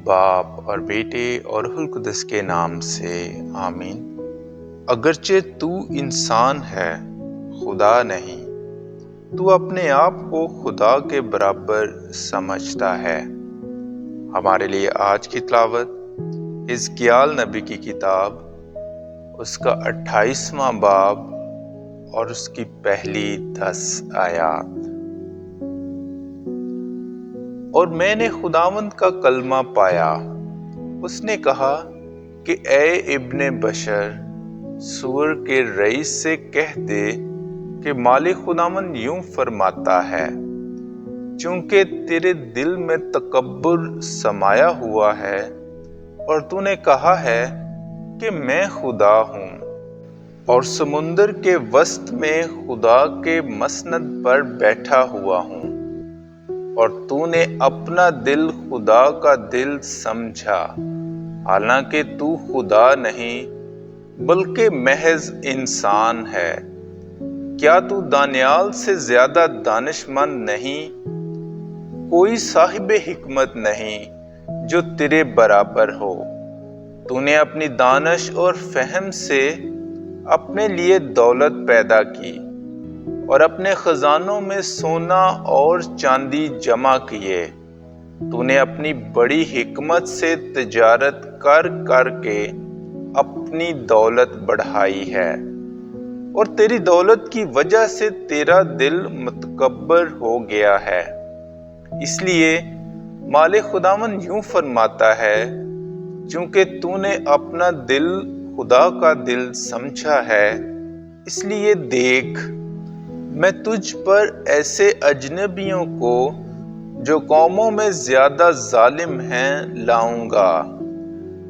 باپ اور بیٹے اور روح القدس کے نام سے آمین۔ اگرچہ تو انسان ہے، خدا نہیں، تو اپنے آپ کو خدا کے برابر سمجھتا ہے۔ ہمارے لیے آج کی تلاوت حزقیال نبی کی کتاب، اس کا 28واں باب اور اس کی پہلی 10 آیات۔ اور میں نے خداوند کا کلمہ پایا، اس نے کہا کہ اے ابن بشر، سور کے رئیس سے کہہ دے کہ مالک خداوند یوں فرماتا ہے، چونکہ تیرے دل میں تکبر سمایا ہوا ہے اور تو نے کہا ہے کہ میں خدا ہوں، اور سمندر کے وسط میں خدا کے مسند پر بیٹھا ہوا ہوں، اور تو نے اپنا دل خدا کا دل سمجھا، حالانکہ تو خدا نہیں بلکہ محض انسان ہے۔ کیا تو دانیال سے زیادہ دانش مند نہیں؟ کوئی صاحب حکمت نہیں جو تیرے برابر ہو۔ تو نے اپنی دانش اور فہم سے اپنے لیے دولت پیدا کی اور اپنے خزانوں میں سونا اور چاندی جمع کیے۔ تو نے اپنی بڑی حکمت سے تجارت کر کر کے اپنی دولت بڑھائی ہے، اور تیری دولت کی وجہ سے تیرا دل متکبر ہو گیا ہے۔ اس لیے مالک خداوند یوں فرماتا ہے، چونکہ تو نے اپنا دل خدا کا دل سمجھا ہے، اس لیے دیکھ، میں تجھ پر ایسے اجنبیوں کو جو قوموں میں زیادہ ظالم ہیں لاؤں گا۔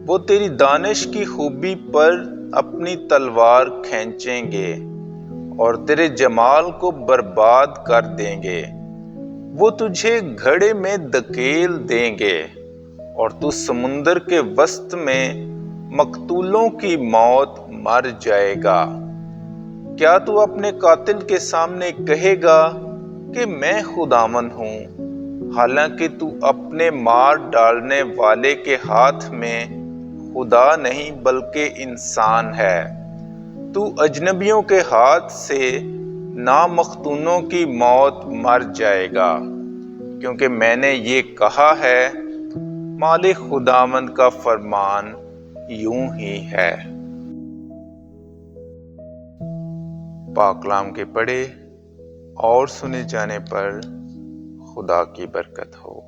وہ تیری دانش کی خوبی پر اپنی تلوار کھینچیں گے اور تیرے جمال کو برباد کر دیں گے۔ وہ تجھے گھڑے میں دھکیل دیں گے اور تو سمندر کے وسط میں مقتولوں کی موت مر جائے گا۔ کیا تو اپنے قاتل کے سامنے کہے گا کہ میں خداوند ہوں، حالانکہ تو اپنے مار ڈالنے والے کے ہاتھ میں خدا نہیں بلکہ انسان ہے۔ تو اجنبیوں کے ہاتھ سے نامختونوں کی موت مر جائے گا، کیونکہ میں نے یہ کہا ہے، مالک خداوند کا فرمان یوں ہی ہے۔ پاک کلام کے پڑھے اور سنے جانے پر خدا کی برکت ہو۔